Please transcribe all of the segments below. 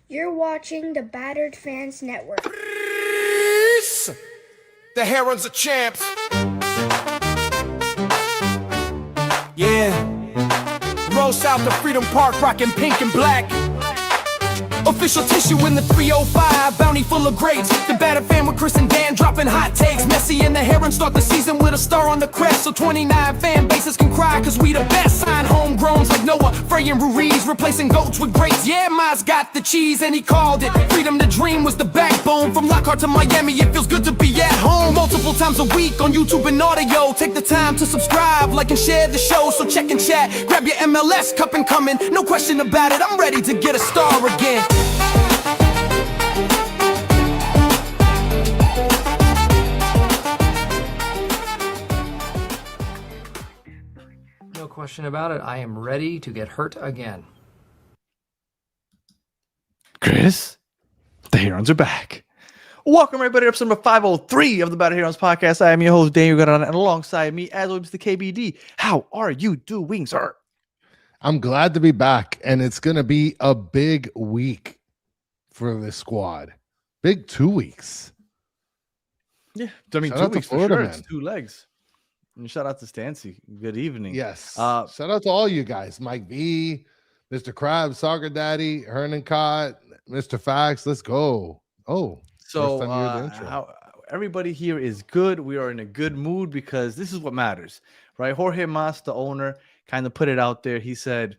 You're watching the Battered Fans Network. The Herons are champs. Yeah. Roll south to Freedom Park, rocking pink and black. Official tissue in the 305, bounty full of grapes. The Battered Fan with Chris and Dan dropping hot takes. Messi and the Herons start the season with a star on the crest, so 29 fan bases can cry, cause we the best. Sign homegrowns like Noah, Frey and Ruiz, replacing goats with greats. Yeah, Miles got the cheese and he called it. Freedom to dream was the backbone. From Lockhart to Miami, it feels good to be at home. Multiple times a week on YouTube and audio. Take the time to subscribe, like and share the show. So check and chat, grab your MLS cup and coming. No question about it, I'm ready to get a star again. No question about it. I am ready to get hurt again. Chris, the Herons are back. Welcome everybody to episode number 503 of the Battered Herons podcast. I am your host, Daniel Gunn, and alongside me, as always, Mr. KBD. How are you doing, sir? I'm glad to be back, and it's going to be a big week for this squad. Big 2 weeks. Yeah, I mean, Shout 2 out to weeks Florida, for sure. man. It's 2 legs. And shout out to Stancy. Good evening. Yes. Shout out to all you guys. Mike V, Mr. Krabs, Soccer Daddy, Hernan Cott, Mr. Fax. Let's go. Oh, So first time you heard the intro. everybody here is good. We are in a good mood because this is what matters, right? Jorge Mas, the owner, kind of put it out there. He said,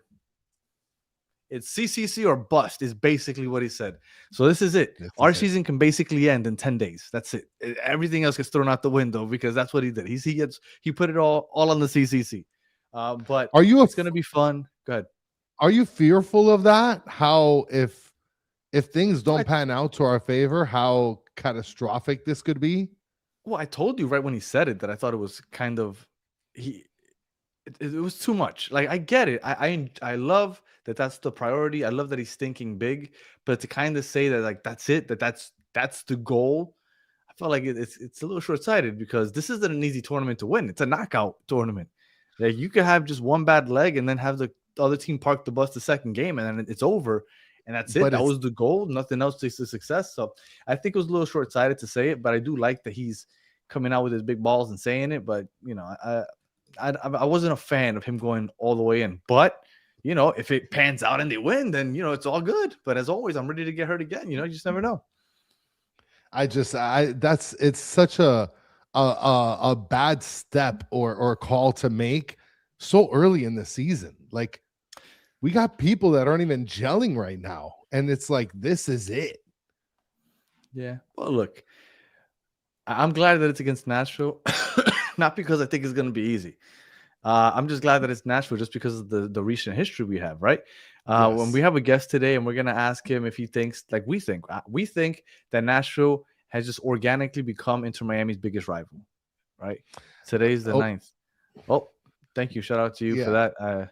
it's CCC or bust is basically what he said. So this is it. Our season can basically end in 10 days. That's it. Everything else gets thrown out the window because that's what he did. He put it all on the CCC. But it's going to be fun. Go ahead. Are you fearful of that? How if things don't pan out to our favor, how catastrophic this could be? Well, I told you right when he said it that I thought it was kind of it was too much. Like, I get it. I love that that's the priority. I love that he's thinking big, but to kind of say that like that's it, that's the goal, I felt like it's a little short-sighted because this isn't an easy tournament to win. It's a knockout tournament. Like, you could have just one bad leg and then have the other team park the bus the second game and then it's over. And that's it. That was the goal. Nothing else takes to success. So I think it was a little short-sighted to say it, but I do like that he's coming out with his big balls and saying it. But, you know, I wasn't a fan of him going all the way in. But, you know, if it pans out and they win, then, you know, it's all good. But as always, I'm ready to get hurt again. You know, you just never know. It's such a bad step or call to make so early in the season. Like, we got people that aren't even gelling right now. And it's like, this is it. Yeah. Well, look, I'm glad that it's against Nashville. Not because I think it's going to be easy. I'm just glad that it's Nashville just because of the recent history we have, right? Yes. When we have a guest today and we're going to ask him if he thinks, like we think that Nashville has just organically become Inter Miami's biggest rival, right? Today's the 9th. Oh, thank you. Shout out to you for that.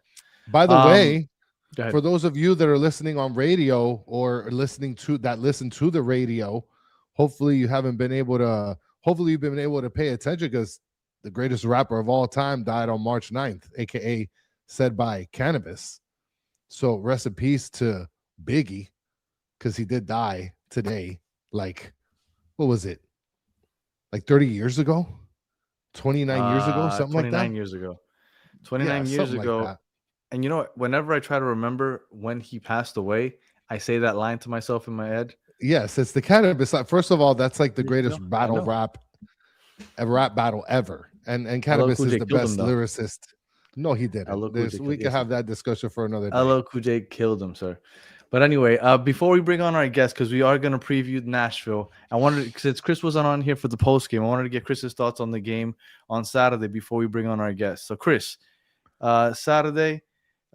By the way, for those of you that are listening on radio or listen to the radio, hopefully you've been able to pay attention because the greatest rapper of all time died on March 9th, aka said by Cannabis. So rest in peace to Biggie, because he did die today. Like, what was it? Like 30 years ago? 29 years ago? Something like that? 29 years ago. 29 years ago. Like, and you know what? Whenever I try to remember when he passed away, I say that line to myself in my head. Yes, it's the Cannabis. First of all, that's like the greatest rap battle ever. And Cannabis is the best lyricist. No, he didn't. We can have that discussion for another day. LL Cool J killed him, sir. But anyway, before we bring on our guest, because we are going to preview Nashville, since Chris wasn't on here for the post game, I wanted to get Chris's thoughts on the game on Saturday before we bring on our guest. So, Chris, Saturday,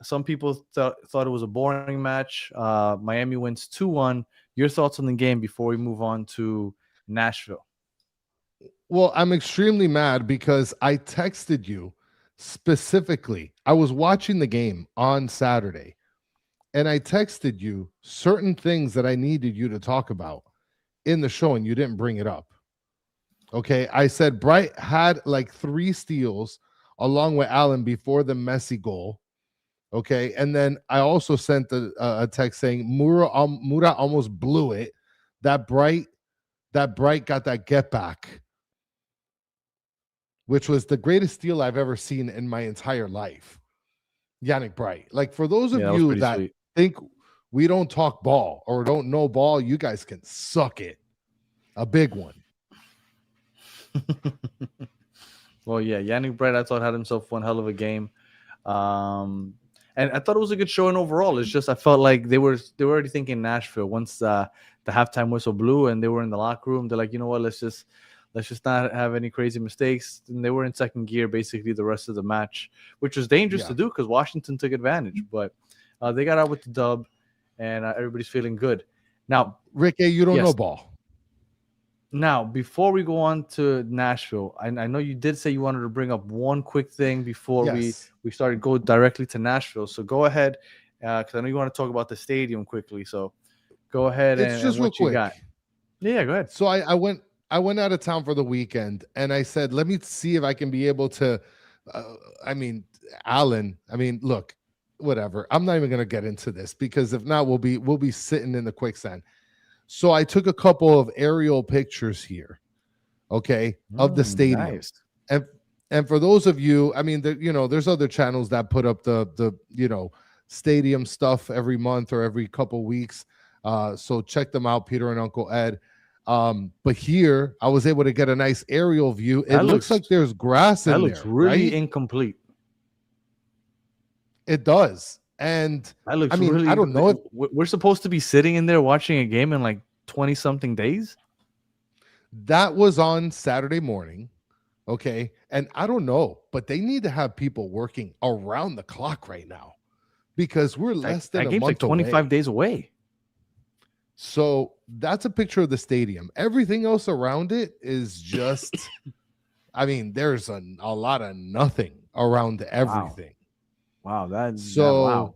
some people thought it was a boring match. Miami wins 2-1. Your thoughts on the game before we move on to Nashville? Well, I'm extremely mad because I texted you specifically. I was watching the game on Saturday, and I texted you certain things that I needed you to talk about in the show, and you didn't bring it up. Okay, I said Bright had like 3 steals along with Allen before the Messi goal. Okay, and then I also sent a text saying Mura almost blew it. That bright got that get back, which was the greatest steal I've ever seen in my entire life. Yannick Bright. Like, for those of Yeah, that was you pretty that sweet. think we don't talk ball or don't know ball, you guys can suck it. A big one. Well, yeah, Yannick Bright, I thought, had himself one hell of a game. And I thought it was a good showing overall. It's just I felt like they were already thinking Nashville once the halftime whistle blew and they were in the locker room. They're like, you know what, let's just not have any crazy mistakes. And they were in second gear basically the rest of the match, which was dangerous to do because Washington took advantage. But they got out with the dub, and everybody's feeling good. Now, Ricky, you don't know ball. Now, before we go on to Nashville, I know you did say you wanted to bring up one quick thing before we started go directly to Nashville. So go ahead, because I know you want to talk about the stadium quickly. So go ahead and just what real you got. Yeah, go ahead. So I went out of town for the weekend, and I said, let me see if I can be able to. Alan. Look, whatever. I'm not even going to get into this because if not, we'll be sitting in the quicksand. So I took a couple of aerial pictures here, okay, of the stadium. Nice. And for those of you, there's other channels that put up the stadium stuff every month or every couple weeks. So check them out, Peter and Uncle Ed. But here I was able to get a nice aerial view. It looks like there's grass in there. That looks really incomplete. It does. And that looks really, I don't know if we're supposed to be sitting in there watching a game in like 20 something days. That was on Saturday morning. Okay. And I don't know, but they need to have people working around the clock right now because we're less than a month like 25 days away. So that's a picture of the stadium. Everything else around it is just, there's a lot of nothing around everything. Wow, wow.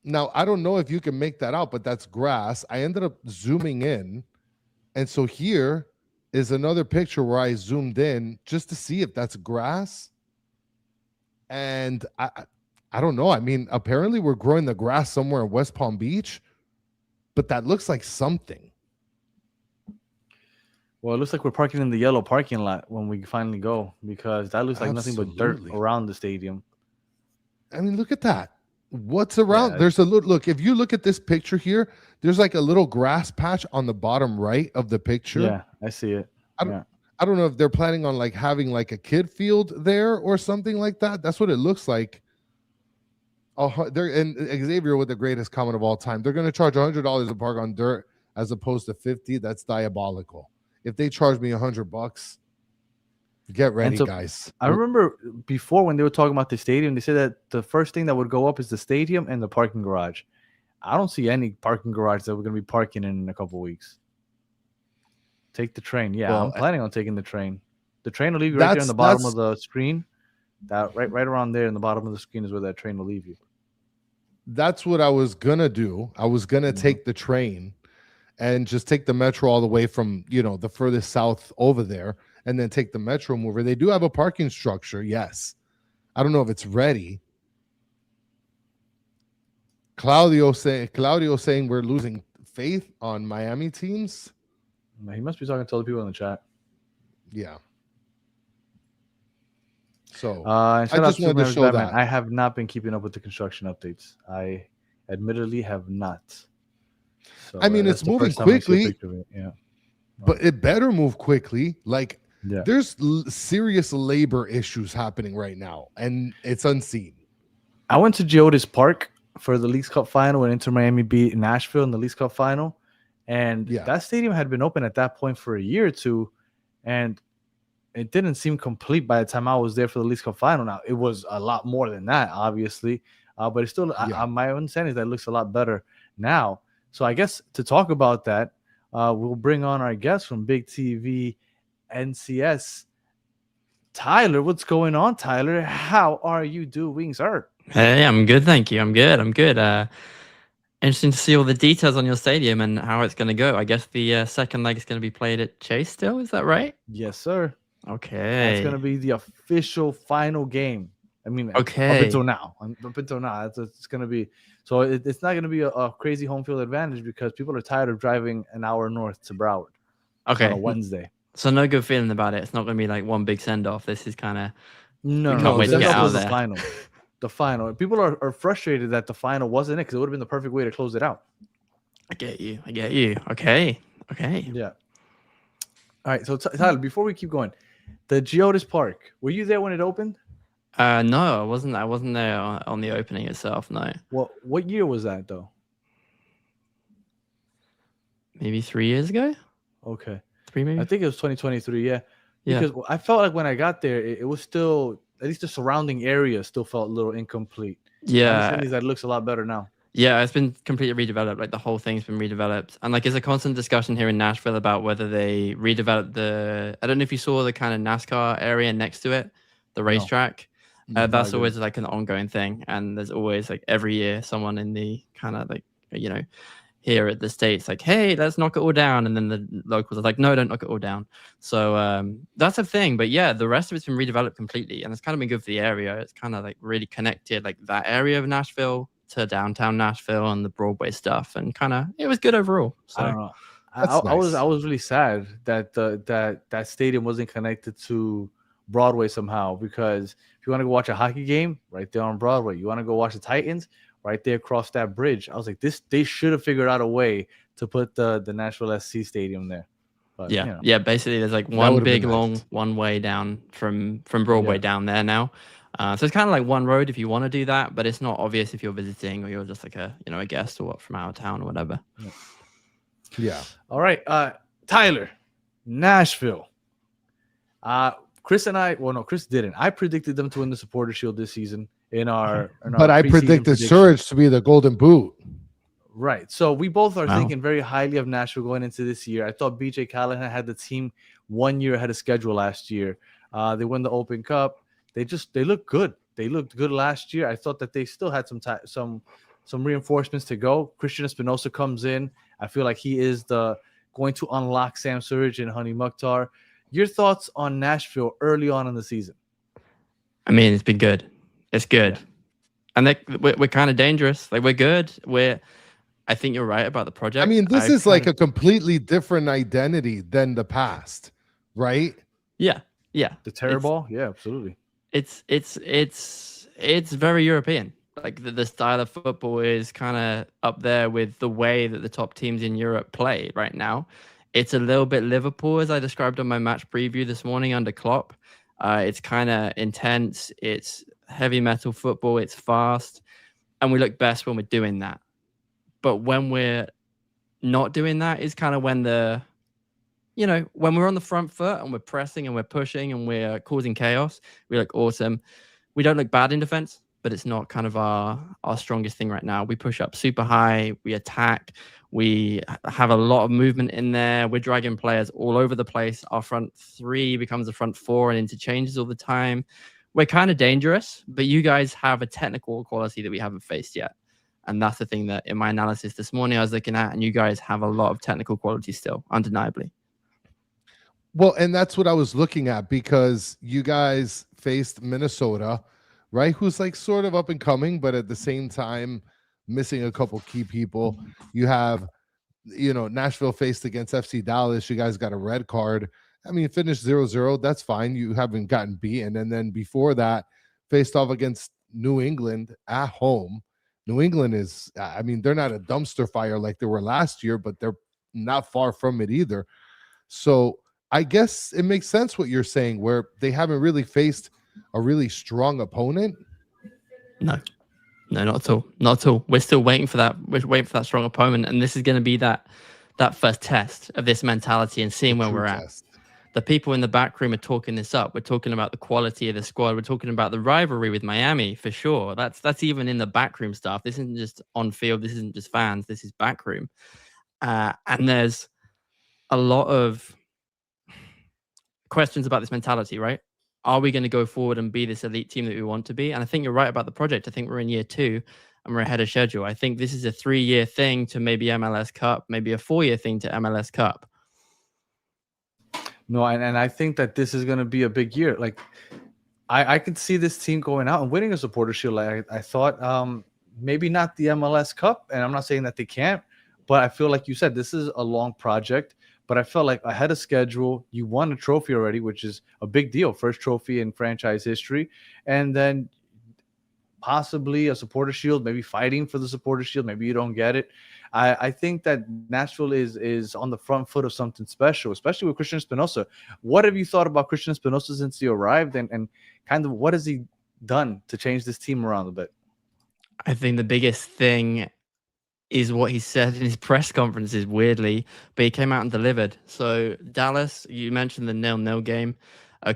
Now I don't know if you can make that out, but that's grass. I ended up zooming in, and so here is another picture where I zoomed in just to see if that's grass. And I don't know. Apparently we're growing the grass somewhere in West Palm Beach, but that looks like something. Well, it looks like we're parking in the yellow parking lot when we finally go because that looks like nothing but dirt around the stadium. Look at that. What's around? Yeah. There's a look. If you look at this picture here, there's like a little grass patch on the bottom right of the picture. Yeah, I see it. I don't know if they're planning on like having like a kid field there or something like that. That's what it looks like. And Xavier with the greatest comment of all time. They're going to charge $100 to park on dirt as opposed to $50. That's diabolical. If they charge me $100. Get ready, guys. I remember before when they were talking about the stadium, they said that the first thing that would go up is the stadium and the parking garage. I don't see any parking garage that we're going to be parking in a couple of weeks. Take the train. Yeah, I'm planning on taking the train. The train will leave you right there in the bottom of the screen. That right around there in the bottom of the screen is where that train will leave you. That's what I was going to do. I was going to take the train and just take the metro all the way from, the furthest south over there. And then take the metro mover. They do have a parking structure, yes. I don't know if it's ready. Claudio saying we're losing faith on Miami teams. He must be talking to other people in the chat. Yeah. So I just wanted to show that I have not been keeping up with the construction updates. I admittedly have not. So, it's moving quickly. But it better move quickly. Like. Yeah. There's serious labor issues happening right now, and it's unseen. I went to Geodis Park for the Leagues Cup final when Inter Miami beat Nashville in the Leagues Cup final, and that stadium had been open at that point for a year or two, and it didn't seem complete by the time I was there for the Leagues Cup final. Now, it was a lot more than that, obviously, but it's still my understanding is that it looks a lot better now. So I guess to talk about that, we'll bring on our guest from Big TV NCS, Tyler. What's going on, Tyler? How are you doing, sir? Hey, I'm good, thank you. I'm good. Interesting to see all the details on your stadium and how it's going to go. I guess the second leg is going to be played at Chase still, is that right? Yes, sir. Okay. It's going to be the official final game. I mean, Okay. up until now, it's going to be so. It's not going to be a crazy home field advantage because people are tired of driving an hour north to Broward Okay. on a Wednesday. So no good feeling about it. It's not going to be like one big send off. This is kind of No, can't wait to send get off out was there. the final. The final. People are frustrated that the final wasn't it because it would have been the perfect way to close it out. I get you. Okay. Yeah. All right. So Tyler, before we keep going, the Geodis Park. Were you there when it opened? No, I wasn't. I wasn't there on the opening itself. No. What year was that though? Maybe 3 years ago. Okay. 3 maybe. I think it was 2023. Yeah. Yeah. Because I felt like when I got there, it was still at least the surrounding area still felt a little incomplete. My Yeah. understanding is that it looks a lot better now. Yeah, it's been completely redeveloped. Like the whole thing's been redeveloped, and like there's a constant discussion here in Nashville about whether they redeveloped the. I don't know if you saw the kind of NASCAR area next to it, the racetrack. No, That's I always like an ongoing thing, and there's always like every year someone in the kind of like here at the States like, hey, let's knock it all down, and then the locals are like, no, don't knock it all down. So that's a thing. But yeah, the rest of it's been redeveloped completely, and it's kind of been good for the area. It's kind of like really connected like that area of Nashville to downtown Nashville and the Broadway stuff, and kind of it was good overall. So I don't know. That's I was nice. really sad that that stadium wasn't connected to Broadway somehow, because if you want to go watch a hockey game, right there on Broadway. You want to go watch the Titans, right there across that bridge. I was like, they should have figured out a way to put the Nashville SC Stadium there. But, yeah, basically there's like one would've been big long nice. one way down from Broadway Yeah. down there now. So it's kind of like one road if you want to do that, but it's not obvious if you're visiting or you're just like a a guest or what from out of town or whatever. Yeah. All right, Tyler, Nashville. Chris and I, well, no, Chris didn't. I predicted them to win the Supporter Shield this season in our But I preseason predicted prediction. Surge to be the Golden Boot. Right. So we both are Wow. thinking very highly of Nashville going into this year. I thought BJ Callahan had the team 1 year ahead of schedule last year. They won the Open Cup. They look good. They looked good last year. I thought that they still had some reinforcements to go. Christian Espinosa comes in. I feel like he is going to unlock Sam Surge and Honey Mukhtar. Your thoughts on Nashville early on in the season? I mean, it's been good. It's good. Yeah. And we're kind of dangerous. Like we're good. I think you're right about the project. I mean, this is like a completely different identity than the past, right? Yeah. The terror ball? Yeah, absolutely. It's very European. Like the style of football is kind of up there with the way that the top teams in Europe play right now. It's a little bit Liverpool, as I described on my match preview this morning under Klopp. It's kind of intense. It's heavy metal football. It's fast. And we look best when we're doing that. But when we're not doing that is kind of when when we're on the front foot and we're pressing and we're pushing and we're causing chaos, we look awesome. We don't look bad in defense, but it's not kind of our strongest thing right now. We push up super high. We attack. We have a lot of movement in there. We're dragging players all over the place. Our front three becomes a front four and interchanges all the time. We're kind of dangerous, but you guys have a technical quality that we haven't faced yet. And that's the thing that in my analysis this morning I was looking at, and you guys have a lot of technical quality still, undeniably. Well, and that's what I was looking at, because you guys faced Minnesota, right? Who's like sort of up and coming, but at the same time missing a couple key people. You have, Nashville faced against FC Dallas. You guys got a red card. I mean, finished 0-0. That's fine. You haven't gotten beaten. And then before that, faced off against New England at home. New England is, I mean, they're not a dumpster fire like they were last year, but they're not far from it either. So I guess it makes sense what you're saying, where they haven't really faced a really strong opponent. No, not at all. Not at all. We're still waiting for that. We're waiting for that strong opponent. And this is going to be that first test of this mentality and seeing where we're at. The people in the back room are talking this up. We're talking about the quality of the squad. We're talking about the rivalry with Miami for sure. That's even in the backroom stuff. This isn't just on field. This isn't just fans. This is backroom. And there's a lot of questions about this mentality, right? Are we going to go forward and be this elite team that we want to be? And I think you're right about the project. I think we're in year 2 and we're ahead of schedule. I think this is a 3-year thing to maybe MLS Cup, maybe a 4-year thing to MLS Cup. No, and I think that this is going to be a big year. Like, I could see this team going out and winning a supporter shield. I thought maybe not the MLS Cup, and I'm not saying that they can't, but I feel like you said this is a long project. But I felt like ahead of schedule, you won a trophy already, which is a big deal. First trophy in franchise history. And then possibly a supporter shield, maybe fighting for the supporter shield. Maybe you don't get it. I think that Nashville is on the front foot of something special, especially with Christian Espinosa. What have you thought about Christian Espinosa since he arrived, and kind of what has he done to change this team around a bit? I think the biggest thing is what he said in his press conferences, weirdly, but he came out and delivered. So Dallas, you mentioned the 0-0 game.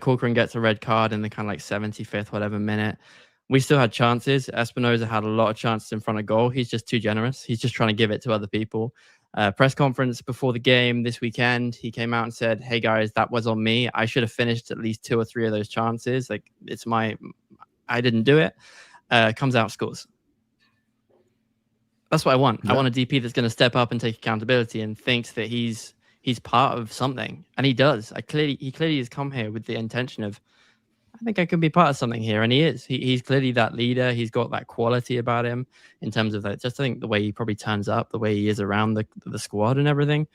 Corcoran gets a red card in the kind of like 75th, whatever minute. We still had chances. Espinosa had a lot of chances in front of goal. He's just too generous. He's just trying to give it to other people. Press conference before the game this weekend, he came out and said, "Hey guys, that was on me. I should have finished at least 2 or 3 of those chances. Like I didn't do it." Comes out, scores. That's what I want. Yeah. I want a DP that's going to step up and take accountability and thinks that he's part of something, and he does. He clearly has come here with the intention of, I think I can be part of something here, and he is. He's clearly that leader. He's got that quality about him in terms of that. Just I think the way he probably turns up, the way he is around the squad and everything.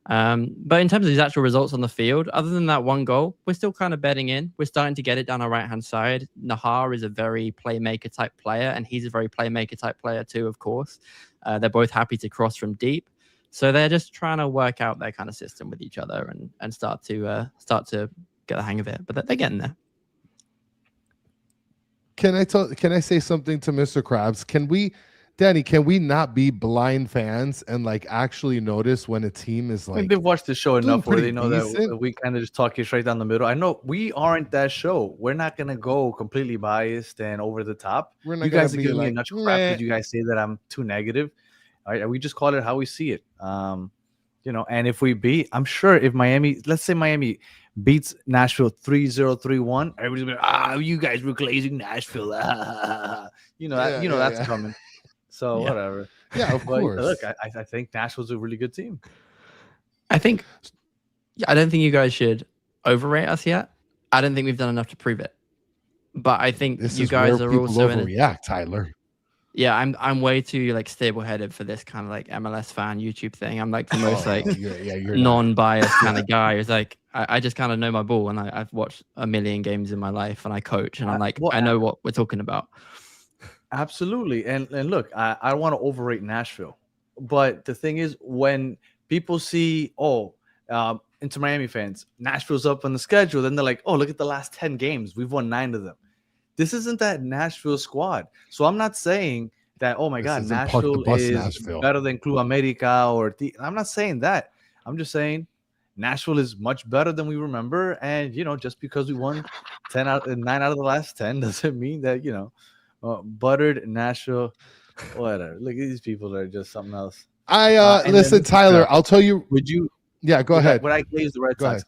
But in terms of his actual results on the field, other than that one goal, we're still kind of betting in. We're starting to get it down our right-hand side. Nahar is a very playmaker-type player, and he's a very playmaker-type player too, of course. They're both happy to cross from deep. So they're just trying to work out their kind of system with each other and start to get the hang of it. But they're getting there. Can I say something to Mr. Krabs? Danny, can we not be blind fans and like actually notice when a team is like, they've watched the show enough where they know that we kind of just talk it straight down the middle. I know we aren't that show. We're not gonna go completely biased and over the top. We're not you guys are be giving like, me enough crap because you guys say that I'm too negative. All right, we just call it how we see it. And if we beat, I'm sure if let's say Miami beats Nashville 3-0, 3-1, everybody's like, you guys were glazing Nashville. That's coming. So whatever. Yeah, of course. Look, I think Nashville's a really good team. I don't think you guys should overrate us yet. I don't think we've done enough to prove it. But I think you guys are also overreact, Tyler. Yeah, I'm way too like stable-headed for this kind of like MLS fan YouTube thing. I'm like the most you're non-biased kind of guy. It's like I just kind of know my ball, and I've watched a million games in my life, and I coach, and I'm like, I know what we're talking about. Absolutely, and look, I don't want to overrate Nashville, but the thing is, when people see Inter Miami fans, Nashville's up on the schedule, then they're like, oh, look at the last 10 games, we've won 9 of them. This isn't that Nashville squad. So I'm not saying that, oh my God, Nashville is better than Club America I'm not saying that. I'm just saying Nashville is much better than we remember. And, just because we won 9 out of the last 10 doesn't mean that, buttered Nashville, whatever. Look, these people are just something else. Listen, Tyler, I'll tell you. Would you? Yeah, go ahead. Would I glaze the Red Sox?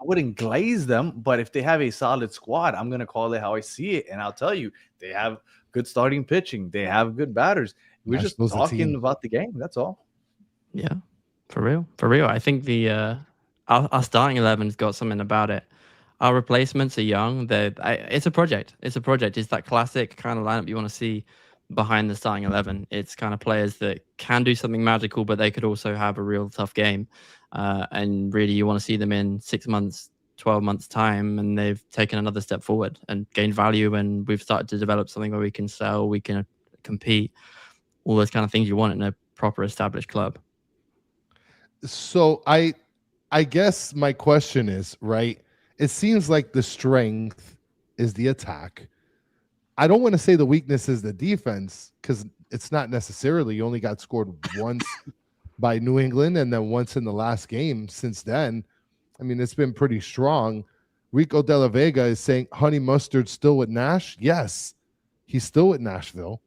I wouldn't glaze them, but if they have a solid squad, I'm going to call it how I see it. And I'll tell you, they have good starting pitching. They have good batters. We're just talking about the game. That's all. Yeah, for real. For real. I think our starting 11's got something about it. Our replacements are young. It's a project. It's that classic kind of lineup you want to see behind the starting 11. It's kind of players that can do something magical, but they could also have a real tough game. And really, you want to see them in 6 months, 12 months' time, and they've taken another step forward and gained value. And we've started to develop something where we can sell, we can compete, all those kind of things you want in a proper established club. So I guess my question is, right, it seems like the strength is the attack. I don't want to say the weakness is the defense, because it's not necessarily. You only got scored once by New England and then once in the last game. Since then, I mean, it's been pretty strong. Rico De La Vega is saying Honey Mustard's still with Nash. Yes, he's still with Nashville,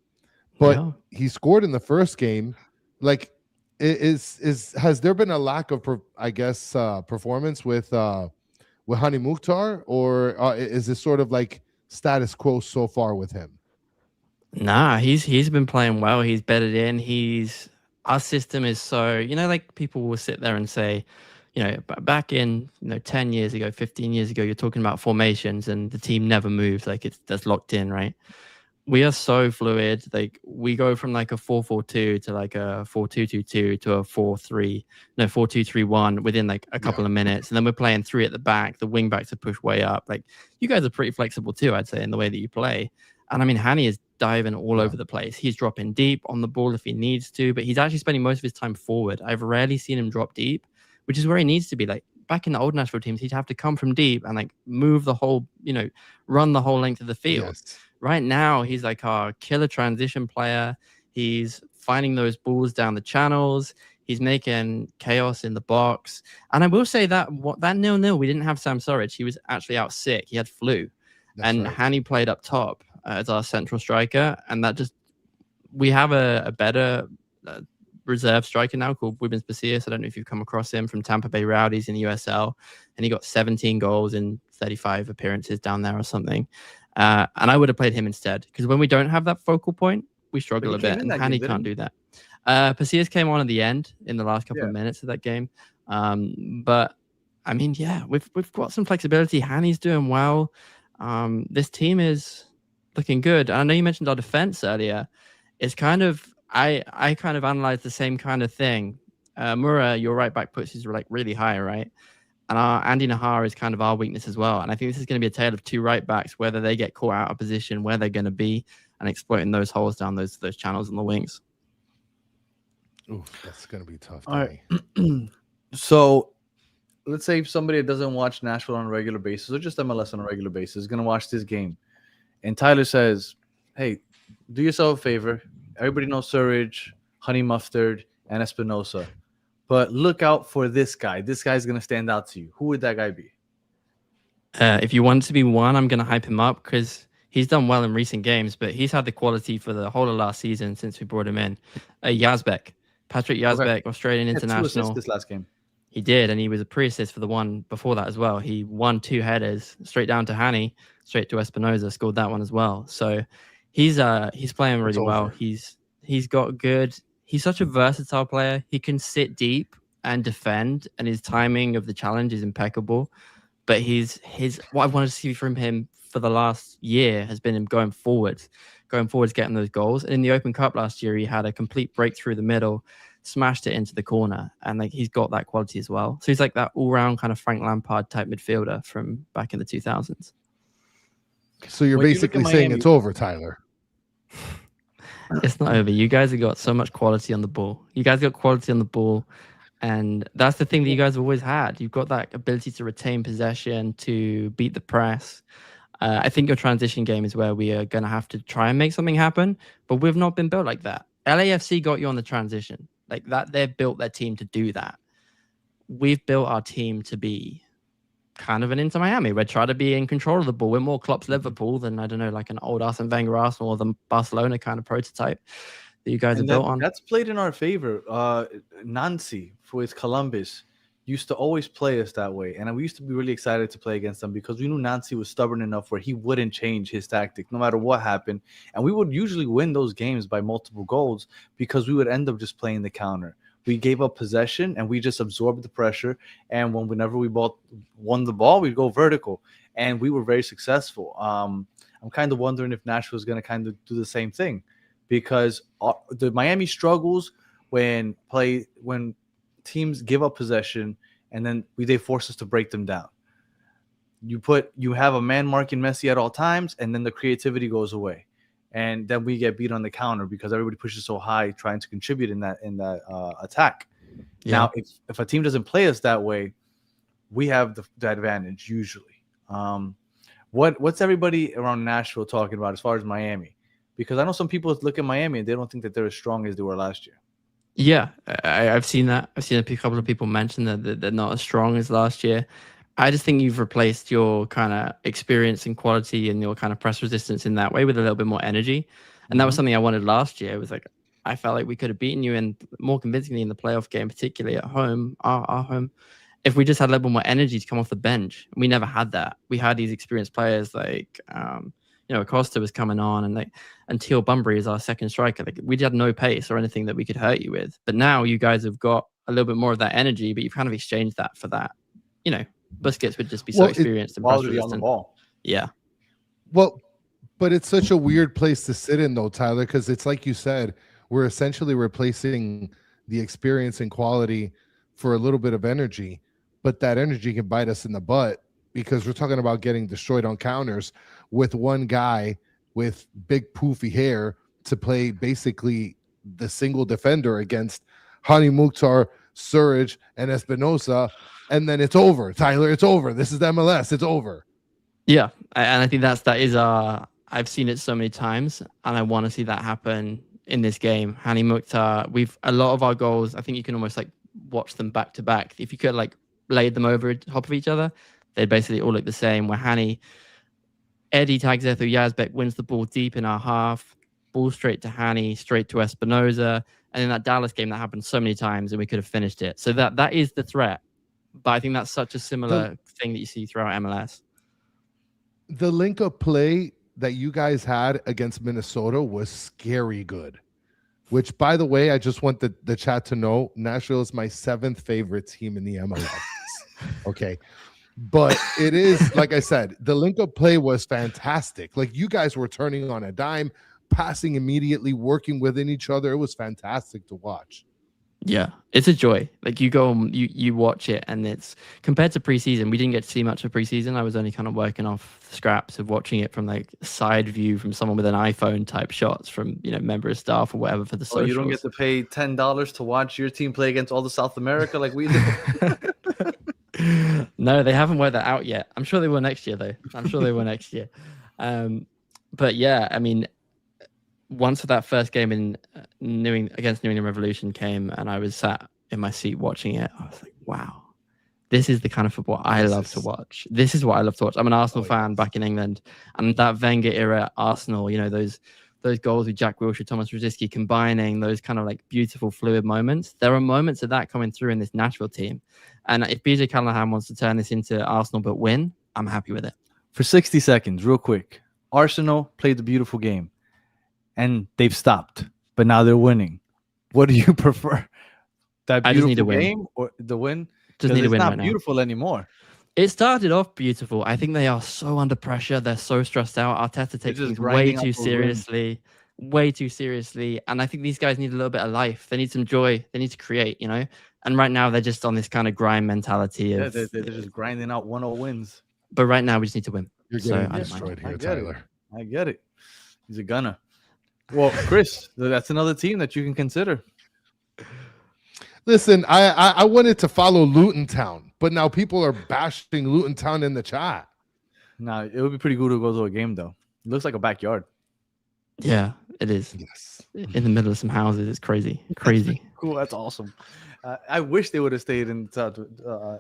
but he scored in the first game. Like, has there been a lack of performance with Hani Mukhtar, or is this sort of like status quo so far with him? Nah, he's been playing well. He's bedded in. Our system is so, like people will sit there and say, back in 10 years ago, 15 years ago, you're talking about formations and the team never moves, like that's locked in, right? We are so fluid. Like we go from like a 4-4-2 to like a 4-2-2-2 to a 4-2-3-1 within like a couple of minutes, and then we're playing 3 at the back. The wing backs are pushed way up. Like you guys are pretty flexible too, I'd say, in the way that you play. And I mean, Hani is diving all over the place. He's dropping deep on the ball if he needs to, but he's actually spending most of his time forward. I've rarely seen him drop deep, which is where he needs to be. Like back in the old Nashville teams, he'd have to come from deep and like move the whole, run the whole length of the field. Yes. Right now, he's like our killer transition player. He's finding those balls down the channels. He's making chaos in the box. And I will say that 0-0, we didn't have Sam Surridge. He was actually out sick. He had flu. That's right. Hani played up top as our central striker. And we have a better reserve striker now called Wibens Basias. I don't know if you've come across him from Tampa Bay Rowdies in the USL. And he got 17 goals in 35 appearances down there or something. And I would have played him instead, because when we don't have that focal point, we struggle a bit, and Hani can't do that. Pasillas came on at the end in the last couple of minutes of that game. But I mean, we've got some flexibility. Hani's doing well. This team is looking good. And I know you mentioned our defense earlier. It's kind of I kind of analyzed the same kind of thing. Mura, your right back, puts his like really high, right? And Andy Nahar is kind of our weakness as well. And I think this is going to be a tale of 2 right backs, whether they get caught out of position, where they're going to be, and exploiting those holes down those channels on the wings. Ooh, that's going to be tough. All right. So let's say if somebody that doesn't watch Nashville on a regular basis, or just MLS on a regular basis, is going to watch this game. And Tyler says, hey, do yourself a favor. Everybody knows Surridge, Honey Mustard, and Espinosa. But look out for this guy. This guy's going to stand out to you. Who would that guy be? If you want to be one, I'm going to hype him up because he's done well in recent games, but he's had the quality for the whole of last season since we brought him in. Yazbek. Patrick Yazbek, Australian international. 2 assists this last game. He did, and he was a pre-assist for the one before that as well. He won 2 headers straight down to Hani, straight to Espinosa, scored that one as well. So he's playing really well. He's got good. He's such a versatile player. He can sit deep and defend, and his timing of the challenge is impeccable. But what I wanted to see from him for the last year has been him going forwards, getting those goals. And in the Open Cup last year, he had a complete break through the middle, smashed it into the corner, and like he's got that quality as well. So he's like that all-round kind of Frank Lampard type midfielder from back in the 2000s. So you're basically saying it's over, Tyler. It's not over. You guys have got so much quality on the ball. And that's the thing that you guys have always had. You've got that ability to retain possession, to beat the press. I think your transition game is where we are going to have to try and make something happen, but we've not been built like that. LAFC got you on the transition. Like that, they've built their team to do that. We've built our team to be kind of an Inter Miami. We're trying to be in control of the ball. We're more Klopp's Liverpool than, I don't know, like an old Arsene Wenger Arsenal or the Barcelona kind of prototype that you guys are built on. That's played in our favor. Nancy with Columbus used to always play us that way. And we used to be really excited to play against them because we knew Nancy was stubborn enough where he wouldn't change his tactic no matter what happened. And we would usually win those games by multiple goals because we would end up just playing the counter. We gave up possession and we just absorbed the pressure. And whenever we won the ball, we'd go vertical. And we were very successful. I'm kind of wondering if Nashville is going to kind of do the same thing because the Miami struggles when teams give up possession and then they force us to break them down. You have a man marking Messi at all times, and then the creativity goes away. And then we get beat on the counter because everybody pushes so high trying to contribute in that attack. Yeah. Now, if a team doesn't play us that way, we have the advantage usually. What's everybody around Nashville talking about as far as Miami? Because I know some people look at Miami and they don't think that they're as strong as they were last year. Yeah, I've seen that. I've seen a couple of people mention that they're not as strong as last year. I just think you've replaced your kind of experience and quality and your kind of press resistance in that way with a little bit more energy. And that was something I wanted last year. It was like, I felt like we could have beaten you and more convincingly in the playoff game, particularly at home, our home, if we just had a little bit more energy to come off the bench. We never had that. We had these experienced players like, Acosta was coming on and Teal Bunbury is our second striker. Like we had no pace or anything that we could hurt you with. But now you guys have got a little bit more of that energy, but you've kind of exchanged that for that. Busquets would just be so experienced and press Quality on the resistant. ball. Yeah. Well, but it's such a weird place to sit in, though, Tyler, because it's like you said, we're essentially replacing the experience and quality for a little bit of energy, but that energy can bite us in the butt because we're talking about getting destroyed on counters with one guy with big poofy hair to play basically the single defender against Hani Mukhtar, Surridge, and Espinosa, and then it's over. Tyler, it's over. This is the MLS. It's over. Yeah, and I think that is I've seen it so many times, and I want to see that happen in this game. Hani Mukhtar, a lot of our goals, I think you can almost like watch them back to back. If you could like laid them over top of each other, they basically all look the same. Where Eddie Tagzethu Yazbek wins the ball deep in our half, ball straight to Hani, straight to Espinoza, and in that Dallas game that happened so many times, and we could have finished it. So that is the threat. But I think that's such a similar thing that you see throughout MLS. The link-up play that you guys had against Minnesota was scary good, which, by the way, I just want the chat to know, Nashville is my 7th favorite team in the MLS. Okay. But it is, like I said, the link-up play was fantastic. Like, you guys were turning on a dime, passing immediately, working within each other. It was fantastic to watch. Yeah, it's a joy. Like you go, you watch it, and it's compared to preseason. We didn't get to see much of preseason. I was only kind of working off scraps of watching it from like side view from someone with an iPhone type shots from member of staff or whatever for the socials. You don't get to pay $10 to watch your team play against all the South America like we do. No, they haven't worked that out yet. I'm sure they will next year, though. I'm sure they will next year. But yeah, I mean, once that first game in against New England Revolution came, and I was sat in my seat watching it, I was like, "Wow, this is the kind of football I love to watch. This is what I love to watch." I'm an Arsenal fan back in England, and that Wenger era Arsenal, those goals with Jack Wilshere, Thomas Rosicky combining those kind of like beautiful fluid moments. There are moments of that coming through in this Nashville team, and if BJ Callahan wants to turn this into Arsenal but win, I'm happy with it. For 60 seconds, real quick, Arsenal played the beautiful game. And they've stopped, but now they're winning. What do you prefer? That beautiful game or the win? Just need to win right now. It's not beautiful anymore. It started off beautiful. I think they are so under pressure. They're so stressed out. Arteta takes things way too seriously. And I think these guys need a little bit of life. They need some joy. They need to create, And right now they're just on this kind of grind mentality. They're just grinding out 1-0 wins. But right now we just need to win. You're getting destroyed here, Tyler. I get it. He's a gunner. Well, Chris, that's another team that you can consider. Listen, I wanted to follow Luton Town, but now people are bashing Luton Town in the chat. Nah, it would be pretty cool to go to a game, though. It looks like a backyard. Yeah, it is. Yes. In the middle of some houses. It's crazy. Crazy. Cool. That's awesome. I wish they would have stayed in the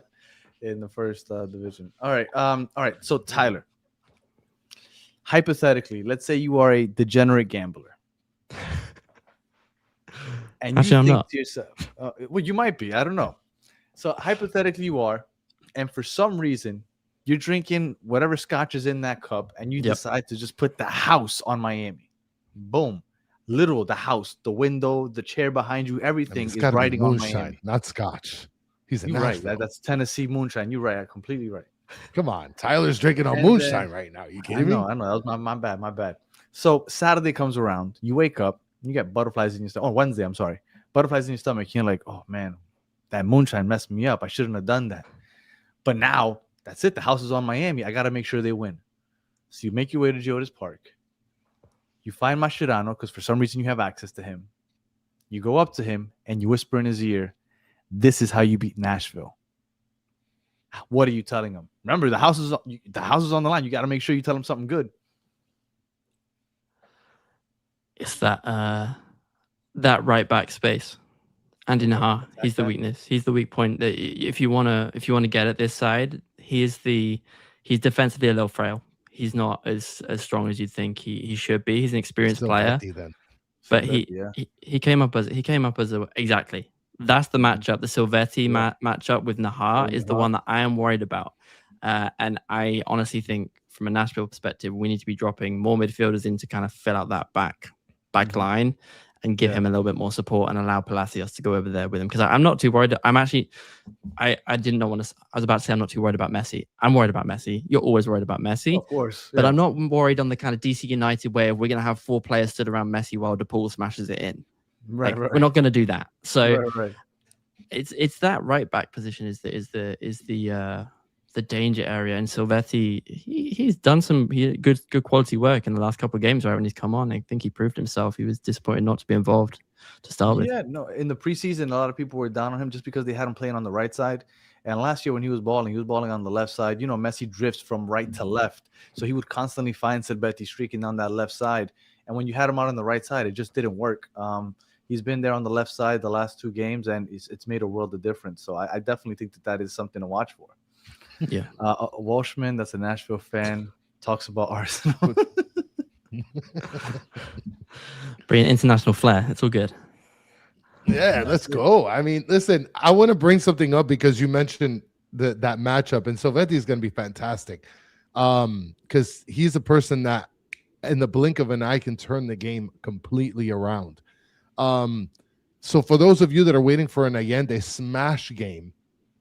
first division. All right. So, Tyler, hypothetically, let's say you are a degenerate gambler. And you Actually, I'm not. to yourself, well, you might be. I don't know. So hypothetically, you are, and for some reason, you're drinking whatever scotch is in that cup, and you decide to just put the house on Miami. Boom, literal the house, the window, the chair behind you, everything is riding on Miami. Not scotch. He's a right. That's Tennessee moonshine. You're right. I'm completely right. Come on, Tyler's drinking on moonshine right now. You kidding me? I know. That was my bad. So Saturday comes around, you wake up, you get butterflies in your stomach. Oh, Wednesday, I'm sorry. Butterflies in your stomach. You're like, oh man, that moonshine messed me up. I shouldn't have done that. But now, that's it. The house is on Miami. I got to make sure they win. So you make your way to Geodis Park. You find Mascherano, because for some reason you have access to him. You go up to him and you whisper in his ear, "This is how you beat Nashville." What are you telling him? Remember, the house is on the line. You got to make sure you tell him something good. It's that right back space. Andy Nahar, he's the weakness. He's the weak point. That if you wanna get at this side, he's defensively a little frail. He's not as strong as you'd think he should be. He's an experienced player, but he came up as exactly. That's the matchup. The Silvetti matchup with Nahar is the one that I am worried about. And I honestly think, from a Nashville perspective, we need to be dropping more midfielders in to kind of fill out that back line. and give him a little bit more support and allow Palacios to go over there with him. Because I'm not too worried. I did not want to. I was about to say I'm not too worried about Messi. I'm worried about Messi. You're always worried about Messi. Of course. But I'm not worried on the kind of DC United way of we're going to have 4 players stood around Messi while DePaul smashes it in. Right. We're not going to do that. So right. it's that right back position is the danger area. And Silvetti, he's done some good quality work in the last couple of games, right? When he's come on, I think he proved himself. He was disappointed not to be involved to start with. Yeah, no. In the preseason, a lot of people were down on him just because they had him playing on the right side. And last year when he was balling on the left side. You know, Messi drifts from right to left, so he would constantly find Silvetti streaking down that left side. And when you had him out on the right side, it just didn't work. He's been there on the left side the last 2 games, and it's made a world of difference. So I definitely think that is something to watch for. Yeah. Walshman, that's a Nashville fan, talks about Arsenal. Bring international flair. It's all good. Yeah, let's go. I mean, listen, I want to bring something up because you mentioned that matchup, and Silvetti is going to be fantastic. Because he's a person that in the blink of an eye can turn the game completely around. So for those of you that are waiting for an Allende smash game,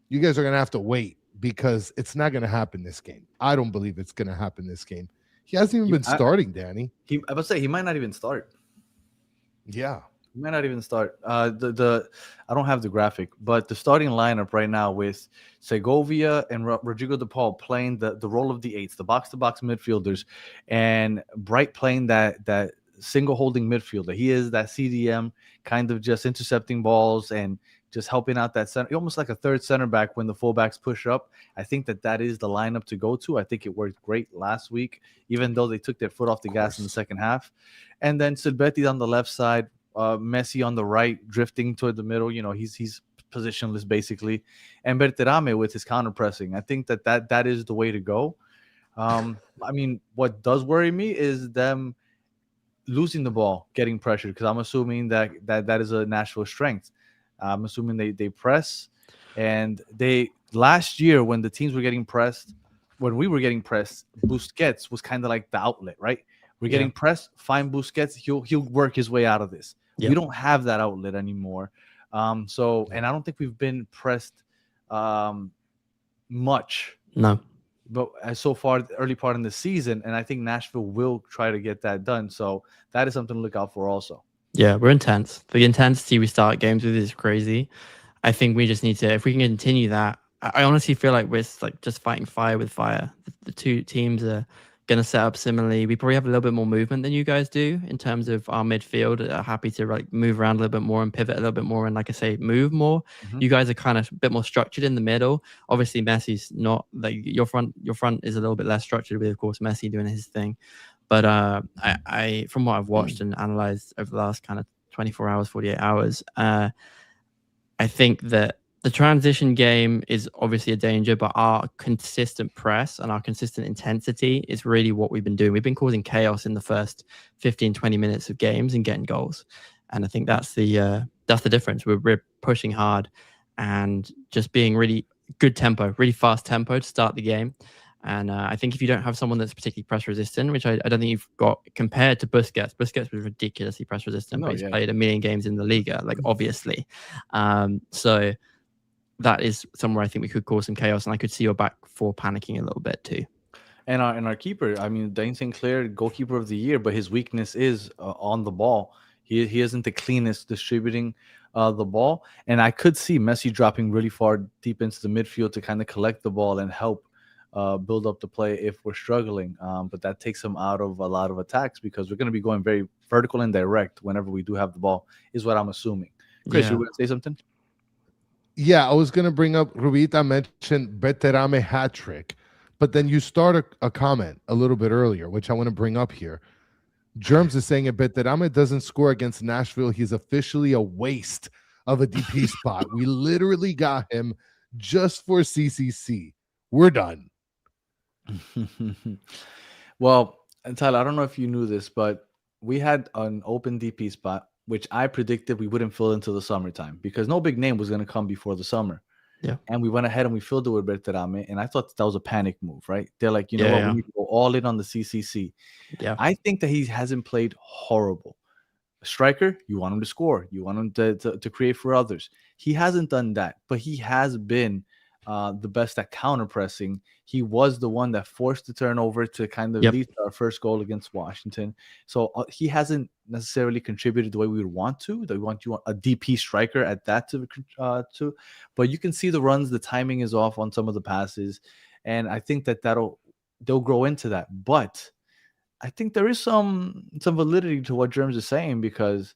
you guys are going to have to wait because it's not going to happen this game. I don't believe it's going to happen this game. He hasn't even been starting, Danny. I would say he might not even start. Yeah. He might not even start. I don't have the graphic, but the starting lineup right now with Segovia and Rodrigo de Paul playing the role of the 8s, the box-to-box midfielders, and Bright playing that single holding midfielder. He is that CDM, kind of just intercepting balls and just helping out that center, almost like a third center back when the fullbacks push up. I think that is the lineup to go to. I think it worked great last week, even though they took their foot off the gas in the second half. And then Silvetti on the left side, Messi on the right, drifting toward the middle. You know, he's positionless basically, and Berterame with his counter pressing. I think that is the way to go. I mean, what does worry me is them losing the ball, getting pressured, because I'm assuming that is a Nashville strength. I'm assuming they press, and they last year when the teams were getting pressed, when we were getting pressed, Busquets was kind of like the outlet, right? We're getting pressed, find Busquets, he'll work his way out of this. We don't have that outlet anymore. And I don't think we've been pressed much. No. But so far, the early part in the season, and I think Nashville will try to get that done. So that is something to look out for also. Yeah, we're intense. The intensity we start games with is crazy. I think we just need to, if we can continue that, I honestly feel like we're like just fighting fire with fire. The 2 teams are going to set up similarly. We probably have a little bit more movement than you guys do in terms of our midfield. Happy to like move around a little bit more and pivot a little bit more, and like I say, move more. You guys are kind of a bit more structured in the middle. Obviously, Messi's not like your front is a little bit less structured with, of course, Messi doing his thing. But I from what I've watched and analyzed over the last kind of 24 hours, 48 hours, I think that the transition game is obviously a danger, but our consistent press and our consistent intensity is really what we've been doing. We've been causing chaos in the first 15, 20 minutes of games and getting goals. And I think that's the difference. We're pushing hard and just being really good tempo, really fast tempo to start the game. And I think if you don't have someone that's particularly press resistant, which I don't think you've got compared to Busquets was ridiculously press resistant, but he's played 1 million games in the Liga, like obviously. So that is somewhere I think we could cause some chaos, and I could see your back 4 panicking a little bit too. And our keeper, I mean, Dane Sinclair, goalkeeper of the year, but his weakness is on the ball. He isn't the cleanest distributing the ball, and I could see Messi dropping really far deep into the midfield to kind of collect the ball and help build up the play if we're struggling. But that takes him out of a lot of attacks because we're going to be going very vertical and direct whenever we do have the ball, is what I'm assuming. Chris, you want to say something? Yeah, I was going to bring up, Rubita mentioned Berterame hat trick, but then you start a comment a little bit earlier, which I want to bring up here. Germs is saying if Berterame doesn't score against Nashville, he's officially a waste of a DP spot. We literally got him just for CCC. We're done. Well, and Tyler, I don't know if you knew this, but we had an open DP spot, which I predicted we wouldn't fill until the summertime because no big name was going to come before the summer. Yeah. And we went ahead and we filled it with Berterame, and I thought that was a panic move, right? They're like, you know what, we need to go all in on the CCC. Yeah. I think that he hasn't played horrible. striker, you want him to score. You want him to create for others. He hasn't done that, but he has been the best at counter pressing. He was the one that forced the turnover to kind of lead to our first goal against Washington. So he hasn't necessarily contributed the way we would want to. We want a DP striker at that to, but you can see the runs. The timing is off on some of the passes, and I think they'll grow into that. But I think there is some validity to what Germs is saying, because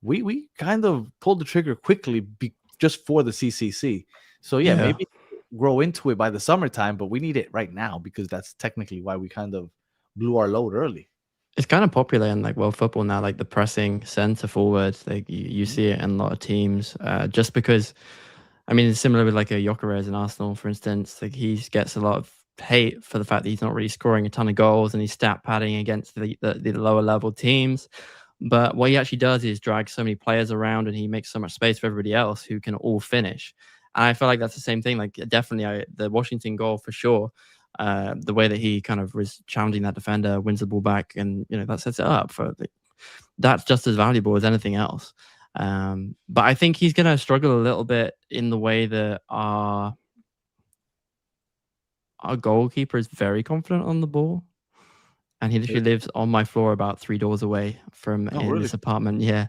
we kind of pulled the trigger quickly just for the CCC. So maybe grow into it by the summertime, but we need it right now, because that's technically why we kind of blew our load early. It's kind of popular in like world football now, like the pressing center forwards. Like you see it in a lot of teams, just because, I mean, it's similar with like a Gyökeres in Arsenal, for instance. Like he gets a lot of hate for the fact that he's not really scoring a ton of goals and he's stat padding against the lower level teams. But what he actually does is drag so many players around, and he makes so much space for everybody else who can all finish. And I feel like that's the same thing. Like definitely the Washington goal for sure. The way that he kind of was challenging that defender, wins the ball back, and that sets it up for that's just as valuable as anything else. But I think he's going to struggle a little bit in the way that our goalkeeper is very confident on the ball. And he literally lives on my floor about 3 doors away from this apartment. Yeah.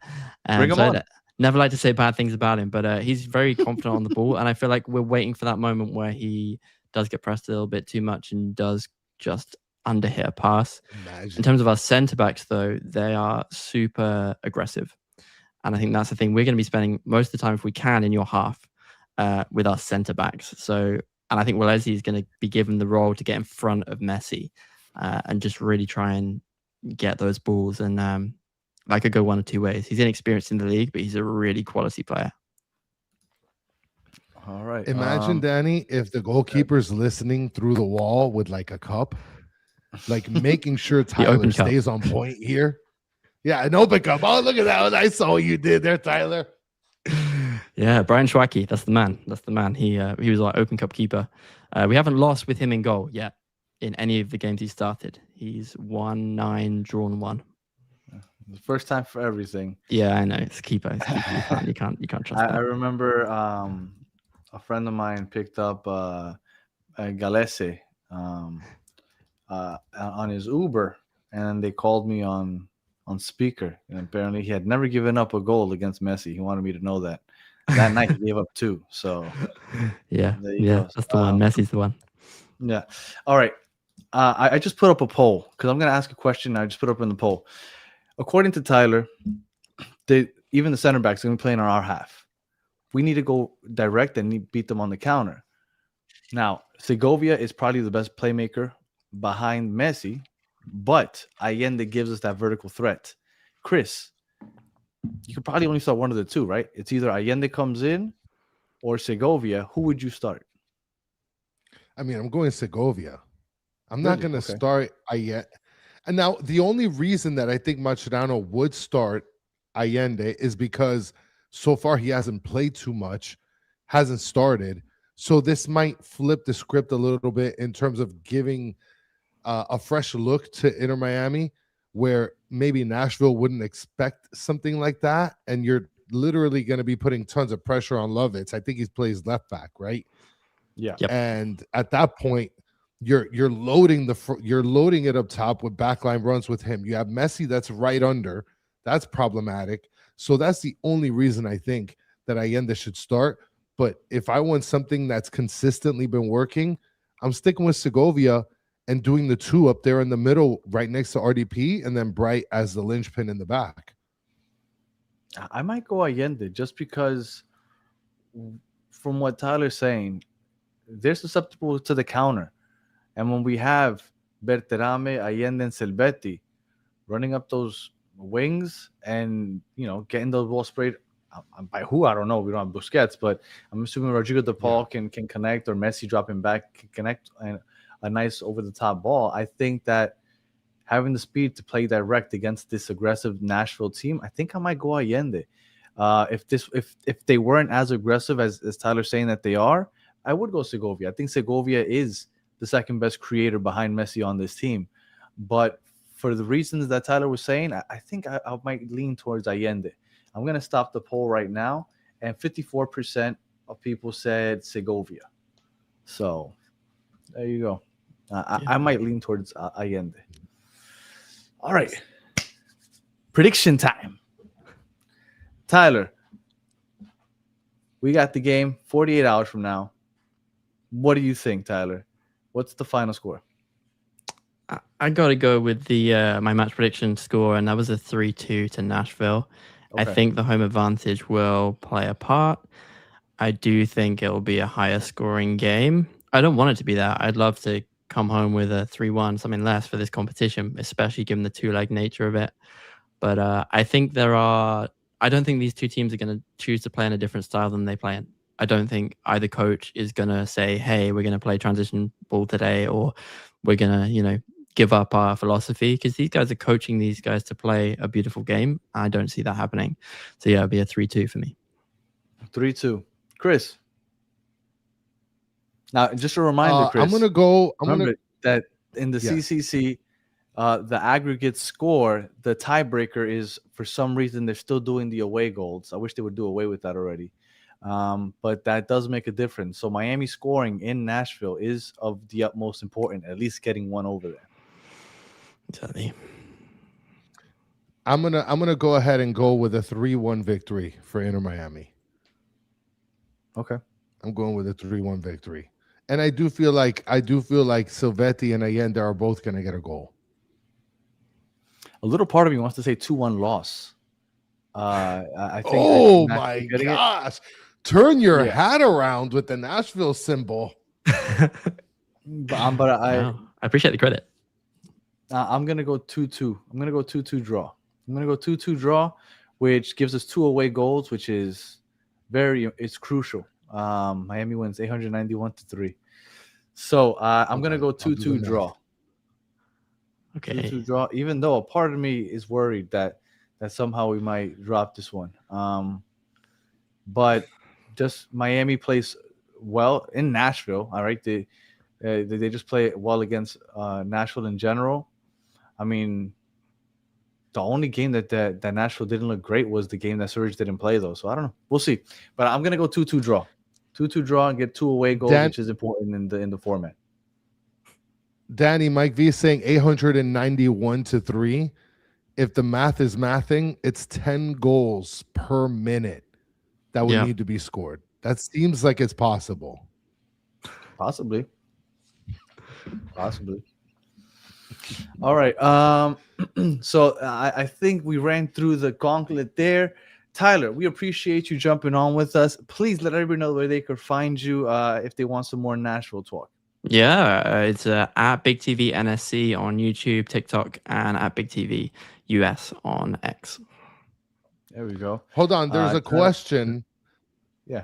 Bring him on. Never like to say bad things about him, but he's very confident on the ball. And I feel like we're waiting for that moment where he does get pressed a little bit too much and does just underhit a pass. Imagine. In terms of our centre-backs, though, they are super aggressive. And I think that's the thing. We're going to be spending most of the time, if we can, in your half with our centre-backs. And I think Walesi is going to be given the role to get in front of Messi and just really try and get those balls. And that could go one of two ways. He's inexperienced in the league, but he's a really quality player. All right. Imagine, Danny, if the goalkeeper's listening through the wall with like a cup, like making sure Tyler stays on point here. Yeah, an open cup. Oh, look at that. I saw what you did there, Tyler. Yeah, Brian Schwacke. That's the man. That's the man. He was our open cup keeper. We haven't lost with him in goal yet in any of the games he started. He's 1-9, drawn 1. The first time for everything. Yeah, I know. It's keeper. You can't trust that. I remember a friend of mine picked up Galese on his Uber, and they called me on speaker. And apparently he had never given up a goal against Messi. He wanted me to know that. That night he gave up 2. So yeah, that's the one. Messi's the one. Yeah. All right. I just put up a poll because I'm going to ask a question. I just put up in the poll. According to Tyler, even the center backs are going to be playing on our half. We need to go direct and beat them on the counter. Now, Segovia is probably the best playmaker behind Messi, but Allende gives us that vertical threat. Chris, you could probably only start one of the two, right? It's either Allende comes in or Segovia. Who would you start? I mean, I'm going Segovia. I'm not going to start Allende. And now the only reason that I think Mascherano would start Allende is because so far he hasn't played too much, hasn't started. So this might flip the script a little bit in terms of giving a fresh look to Inter Miami, where maybe Nashville wouldn't expect something like that. And you're literally going to be putting tons of pressure on Lovitz. I think he plays left back, right? Yeah. Yep. And at that point, you're loading it up top with backline runs with him. You have Messi that's right under. That's problematic. So that's the only reason I think that Allende should start. But if I want something that's consistently been working, I'm sticking with Segovia and doing the 2 up there in the middle right next to RDP, and then Bright as the linchpin in the back. I might go Allende just because from what Tyler's saying, they're susceptible to the counter. And when we have Berterame, Allende, and Silvetti running up those wings and, getting those balls sprayed by who, I don't know. We don't have Busquets, but I'm assuming Rodrigo De Paul can connect, or Messi dropping back can connect a nice over-the-top ball. I think that having the speed to play direct against this aggressive Nashville team, I think I might go Allende. If they weren't as aggressive as Tyler's saying that they are, I would go Segovia. I think Segovia is the second best creator behind Messi on this team. But for the reasons that Tyler was saying, I think I might lean towards Allende. I'm going to stop the poll right now, and 54% of people said Segovia. So there you go. I might lean towards Allende. All right. Prediction time. Tyler, we got the game 48 hours from now. What do you think, Tyler? What's the final score? I got to go with the my match prediction score, and that was a 3-2 to Nashville. Okay. I think the home advantage will play a part. I do think it will be a higher scoring game. I don't want it to be that. I'd love to come home with a 3-1, something less for this competition, especially given the two-leg nature of it. But I think I don't think these two teams are going to choose to play in a different style than they play in. I don't think either coach is going to say, hey, we're going to play transition ball today, or we're going to, give up our philosophy, because these guys are coaching these guys to play a beautiful game. I don't see that happening. So, yeah, it'll be a 3-2 for me. 3-2. Chris. Now, just a reminder, Chris. I'm going to go. Remember that in the CCC, the aggregate score, the tiebreaker is, for some reason, they're still doing the away goals. I wish they would do away with that already. But that does make a difference. So Miami scoring in Nashville is of the utmost importance, at least getting one over there. Exactly. I'm gonna go ahead and go with a 3-1 victory for Inter Miami. Okay. I'm going with a 3-1 victory. And I do feel like Silvetti and Allende are both gonna get a goal. A little part of me wants to say 2-1 loss. I think. Oh my gosh! Turn your hat around with the Nashville symbol. But I appreciate the credit. I'm gonna go 2-2. I'm gonna go 2-2 draw. I'm gonna go 2-2 draw, which gives us 2 away goals, which is it's crucial. Miami wins 891-3. So I'm gonna go 2-2 draw. Okay. 2-2 draw. Even though a part of me is worried that somehow we might drop this one. But just Miami plays well in Nashville. All right, they just play well against Nashville in general. I mean, the only game that Nashville didn't look great was the game that Surge didn't play, though. So I don't know. We'll see. But I'm gonna go 2-2 draw. 2-2 draw and get 2 away goals, which is important in the format. Danny, Mike V is saying 891-3. If the math is mathing, it's 10 goals per minute that would need to be scored. That seems like it's possible. Possibly. All right. So I think we ran through the gauntlet there. Tyler, we appreciate you jumping on with us. Please let everybody know where they could find you if they want some more Nashville talk. Yeah, it's at Big TV NSC on YouTube, TikTok, and at Big TV US on X. There we go. Hold on, there's a question. Yeah.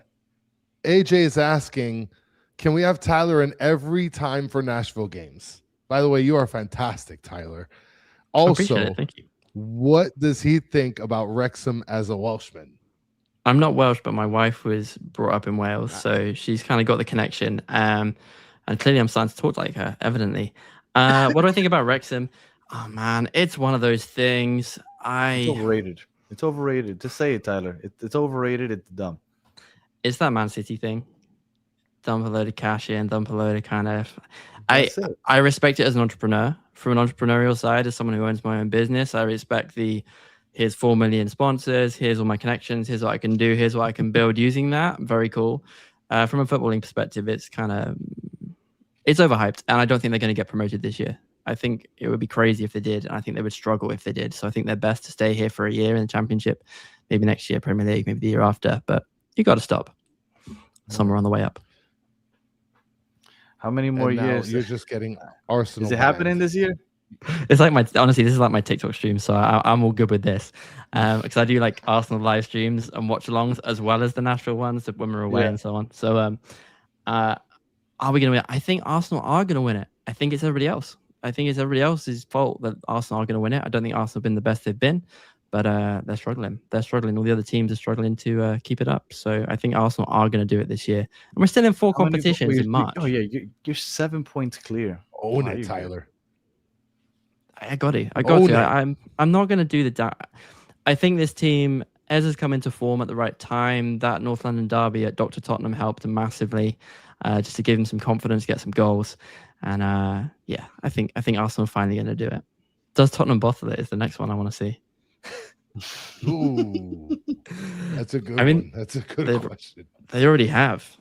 AJ is asking, can we have Tyler in every time for Nashville games? By the way, you are fantastic, Tyler. Also, thank you. What does he think about Wrexham as a Welshman? I'm not Welsh, but my wife was brought up in Wales, so she's kind of got the connection. And clearly I'm starting to talk like her, evidently. What do I think about Wrexham? Oh, man, it's one of those things. It's overrated. It's overrated. Just say it, Tyler. It's overrated. It's dumb. It's that Man City thing. Dump a load of cash in, dump a load of kind of... I respect it as an entrepreneur. From an entrepreneurial side, as someone who owns my own business, I respect here's 4 million sponsors, here's all my connections, here's what I can do, here's what I can build using that. Very cool. From a footballing perspective, it's overhyped, and I don't think they're going to get promoted this year. I think it would be crazy if they did, and I think they would struggle if they did. So I think they're best to stay here for a year in the Championship, maybe next year Premier League, maybe the year after. But you got to stop somewhere on the way up. How many more years? You're just getting Arsenal. Is it happening this year? It's like honestly, this is like my TikTok stream, so I'm all good with this. Because I do like Arsenal live streams and watch-alongs as well as the Nashville ones when we're away and so on. So, are we going to win? I think Arsenal are going to win it. I think it's everybody else. I think it's everybody else's fault that Arsenal are going to win it. I don't think Arsenal have been the best they've been, but they're struggling. They're struggling. All the other teams are struggling to keep it up. So I think Arsenal are going to do it this year. And we're still in 4 competitions in March. Oh, yeah. You're 7 points clear. Own it, Tyler. I got to. Own it. I'm not going to do I think this team, Ez has come into form at the right time. That North London derby at Dr. Tottenham helped him massively, just to give him some confidence, get some goals. And yeah, I think Arsenal are finally going to do it. Does Tottenham bottle it is the next one I want to see. Ooh, that's a good one. That's a good question. They already have.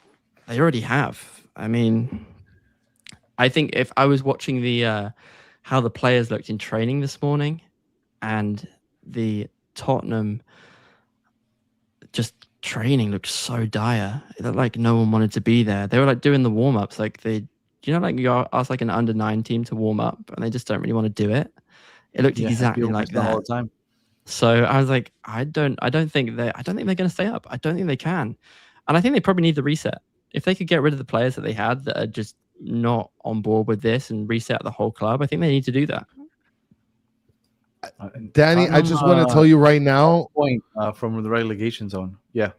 I mean, I think if I was watching the how the players looked in training this morning, and the Tottenham just training looked so dire. It looked like no one wanted to be there. They were like doing the warm ups, like like you ask like an under-9 team to warm up, and they just don't really want to do it. It looked exactly like that all the time. So I was like, I don't think they're going to stay up. I don't think they can, and I think they probably need the reset. If they could get rid of the players that they had that are just not on board with this and reset the whole club, I think they need to do that. Danny, I just want to tell you right now. Point from the relegation zone. Yeah.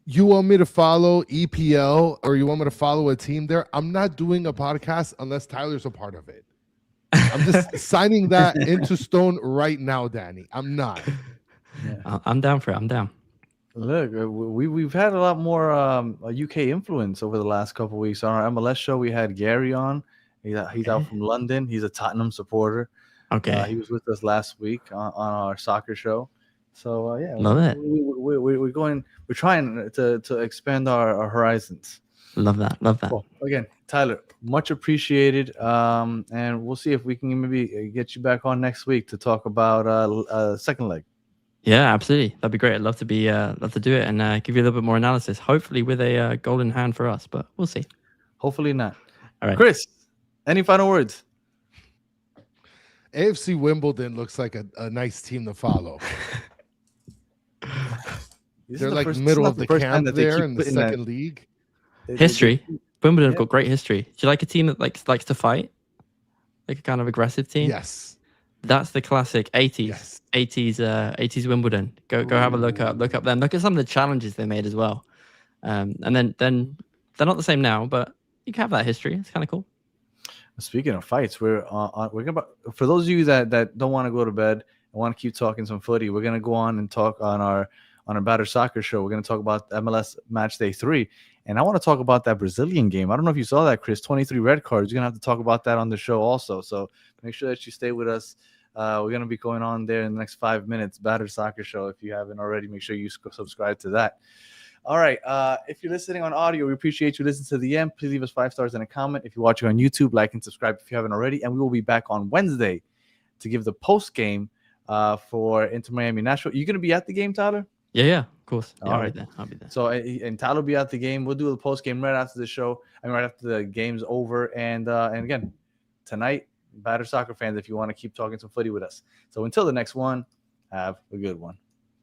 You want me to follow EPL or you want me to follow a team there? I'm not doing a podcast unless Tyler's a part of it. I'm just signing that into stone right now, Danny. I'm not. Yeah. I'm down for it. I'm down. Look, we've had a lot more UK influence over the last couple of weeks. On our MLS show, we had Gary on. He's out from London. He's a Tottenham supporter. Okay. He was with us last week on our soccer show. So yeah, love it. We're trying to expand our horizons. Love that. Well, again, Tyler, much appreciated. And we'll see if we can maybe get you back on next week to talk about second leg. Yeah, absolutely. That'd be great. I'd love to do it and give you a little bit more analysis. Hopefully with a golden hand for us, but we'll see. Hopefully not. All right, Chris. Any final words? AFC Wimbledon looks like a nice team to follow. They're like middle of the camp there in the second league. History. Wimbledon have got great history. Do you like a team that likes to fight? Like a kind of aggressive team? Yes. That's the classic 80s. Yes. 80s Wimbledon. Go have a look up them. Look at some of the challenges they made as well. And then they're not the same now, but you can have that history. It's kind of cool. Speaking of fights, we're gonna, for those of you that don't want to go to bed and want to keep talking some footy, we're gonna go on and talk on our Battered Soccer show. We're gonna talk about MLS Match Day 3, and I want to talk about that Brazilian game. I don't know if you saw that, Chris. 23 red cards. You're gonna have to talk about that on the show also. So make sure that you stay with us. We're gonna be going on there in the next 5 minutes. Battered Soccer show. If you haven't already, make sure you subscribe to that. All right. If you're listening on audio, we appreciate you listening to the end. Please leave us 5 stars and a comment. If you're watching on YouTube, like and subscribe if you haven't already. And we will be back on Wednesday to give the post game for Inter Miami Nashville. You going to be at the game, Tyler? Yeah, of course. Yeah, all right there. I'll be there. So, and Tyler will be at the game. We'll do the post game right after the show. Right after the game's over. And again, tonight, Battered Soccer fans, if you want to keep talking some footy with us. So until the next one, have a good one.